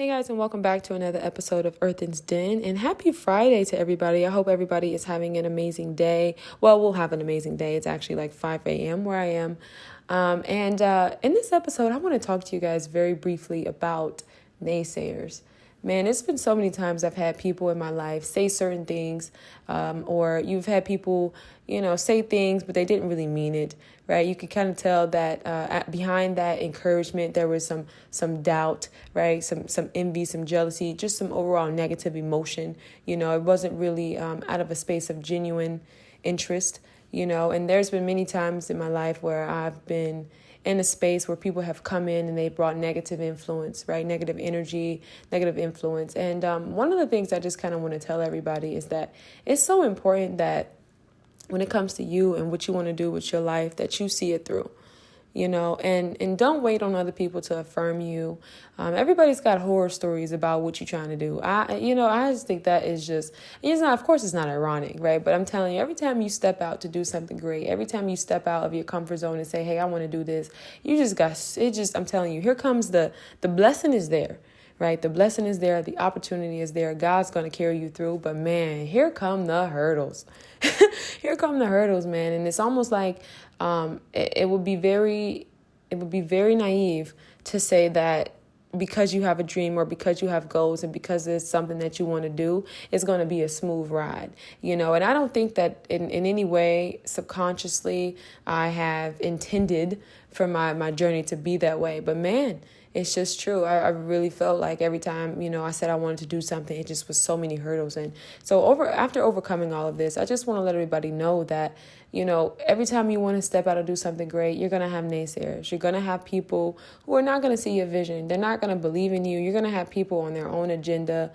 Hey guys, and welcome back to another episode of Earthen's Den. And happy Friday to everybody. I hope everybody is having an amazing day. Well, we'll have an amazing day. It's actually like 5 a.m. where I am. In this episode, I want to talk to you guys very briefly about naysayers. Man, it's been so many times I've had people in my life say certain things, or you've had people, say things, but they didn't really mean it, right? You could kind of tell that behind that encouragement, there was some doubt, right? Some envy, some jealousy, just some overall negative emotion. It wasn't really out of a space of genuine interest, and there's been many times in my life where I've been in a space where people have come in and they brought negative influence, right? Negative energy, negative influence. And one of the things I just kind of want to tell everybody is that it's so important that when it comes to you and what you want to do with your life, that you see it through. And don't wait on other people to affirm you. Everybody's got horror stories about what you're trying to do. I just think that is just, of course it's not ironic, right? But I'm telling you, every time you step out to do something great, every time you step out of your comfort zone and say, hey, I want to do this, I'm telling you, here comes the blessing is there. Right? The blessing is there. The opportunity is there. God's going to carry you through. But man, here come the hurdles. Here come the hurdles, man. And it's almost like it would be very naive to say that because you have a dream or because you have goals and because it's something that you want to do, it's going to be a smooth ride, And I don't think that in any way subconsciously I have intended for my journey to be that way. But man, it's just true. I really felt like every time, I said I wanted to do something, it just was so many hurdles. And so after overcoming all of this, I just want to let everybody know that, every time you want to step out and do something great, you're going to have naysayers. You're going to have people who are not going to see your vision. They're not going to believe in you. You're going to have people on their own agenda,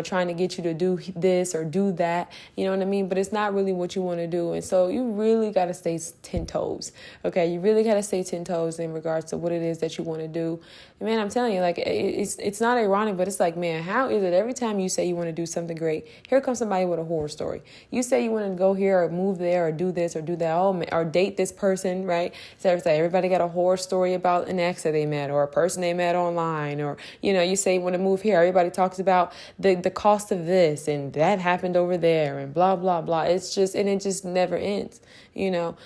trying to get you to do this or do that. You know what I mean? But it's not really what you want to do. And so you really got to stay 10 toes. Okay. You really got to stay 10 toes in regards to what it is that you want to do. And man, I'm telling you, like, it's not ironic, but it's like, man, how is it every time you say you want to do something great, here comes somebody with a horror story. You say you want to go here or move there or do this or do that, or date this person, right? So everybody got a horror story about an ex that they met or a person they met online, or, you say you want to move here. Everybody talks about the cost of this and that happened over there and blah, blah, blah. It just never ends,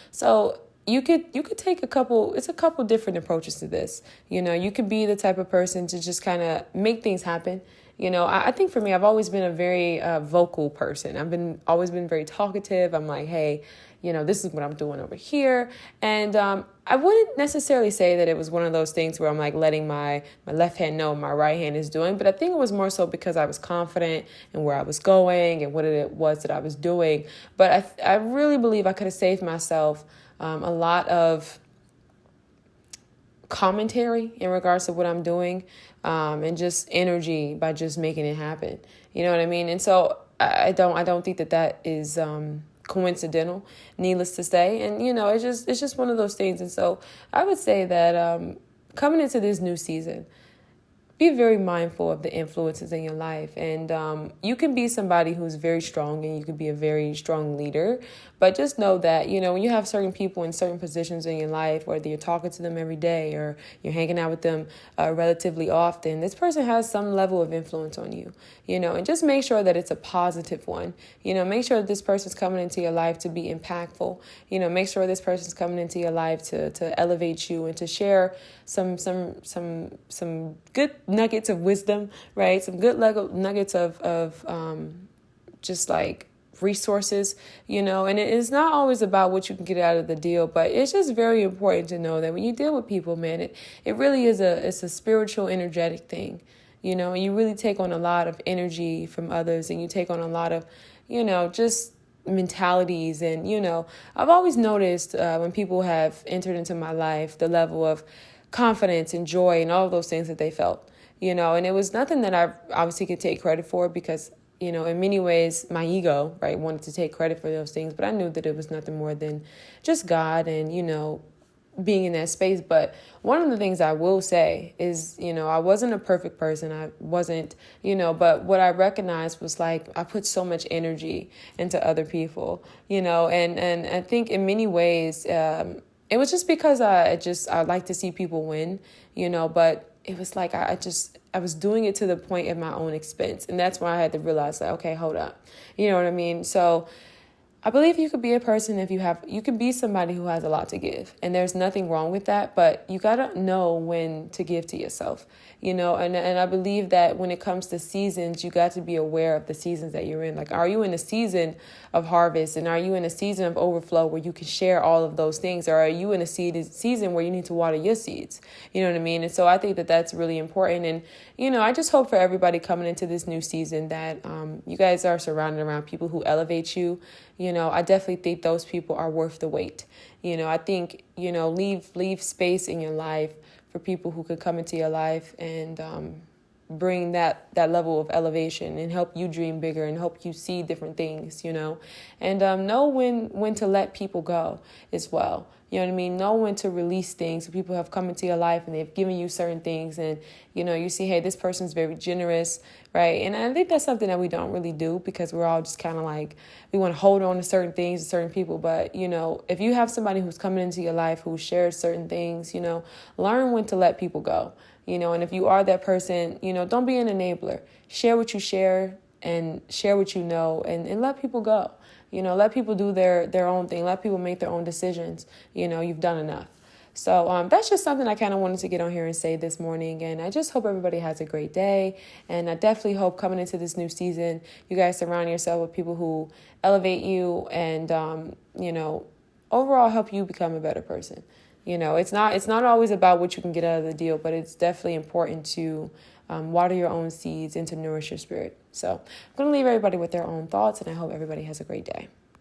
So you could take a couple different approaches to this. You could be the type of person to just kind of make things happen. I think for me, I've always been a very vocal person. Always been very talkative. I'm like, hey, this is what I'm doing over here. And I wouldn't necessarily say that it was one of those things where I'm like letting my left hand know what my right hand is doing. But I think it was more so because I was confident in where I was going and what it was that I was doing. But I really believe I could have saved myself a lot of commentary in regards to what I'm doing, and just energy by just making it happen. You know what I mean? And so I don't think that is coincidental, needless to say. And it's just one of those things. And so I would say that coming into this new season, be very mindful of the influences in your life. And you can be somebody who's very strong and you can be a very strong leader. But just know that, when you have certain people in certain positions in your life, whether you're talking to them every day or you're hanging out with them relatively often, this person has some level of influence on you, and just make sure that it's a positive one. Make sure that this person's coming into your life to be impactful. Make sure this person's coming into your life to elevate you and to share some good nuggets of wisdom, right? Some good nuggets of just like resources, and it's not always about what you can get out of the deal, but it's just very important to know that when you deal with people, man, it really is it's a spiritual, energetic thing, and you really take on a lot of energy from others, and you take on a lot of, just mentalities. And, I've always noticed when people have entered into my life, the level of confidence and joy and all of those things that they felt, and it was nothing that I obviously could take credit for because, in many ways, my ego, right, wanted to take credit for those things. But I knew that it was nothing more than just God and, being in that space. But one of the things I will say is, I wasn't a perfect person. I wasn't, but what I recognized was like I put so much energy into other people, and I think in many ways, it was just because I like to see people win, but it was like I was doing it to the point of my own expense. And that's why I had to realize, like, okay, hold up. You know what I mean? So I believe you could be a person you can be somebody who has a lot to give, and there's nothing wrong with that, but you got to know when to give to yourself, and I believe that when it comes to seasons, you got to be aware of the seasons that you're in. Like, are you in a season of harvest, and are you in a season of overflow where you can share all of those things, or are you in a season where you need to water your seeds? You know what I mean? And so I think that that's really important. And, I just hope for everybody coming into this new season that you guys are surrounded around people who elevate you. I definitely think those people are worth the wait. I think, leave space in your life for people who could come into your life and bring that level of elevation and help you dream bigger and help you see different things, and know when to let people go as well. You know what I mean? Know when to release things. People have come into your life and they've given you certain things, and, you see, hey, this person's very generous, right? And I think that's something that we don't really do because we're all just kind of like, we want to hold on to certain things and certain people. But, if you have somebody who's coming into your life who shares certain things, learn when to let people go, and if you are that person, don't be an enabler. Share what you share and share what you know, and let people go. Let people do their own thing. Let people make their own decisions. You've done enough. So that's just something I kind of wanted to get on here and say this morning. And I just hope everybody has a great day. And I definitely hope coming into this new season, you guys surround yourself with people who elevate you and, overall help you become a better person. It's not always about what you can get out of the deal, but it's definitely important to water your own seeds and to nourish your spirit. So I'm going to leave everybody with their own thoughts, and I hope everybody has a great day.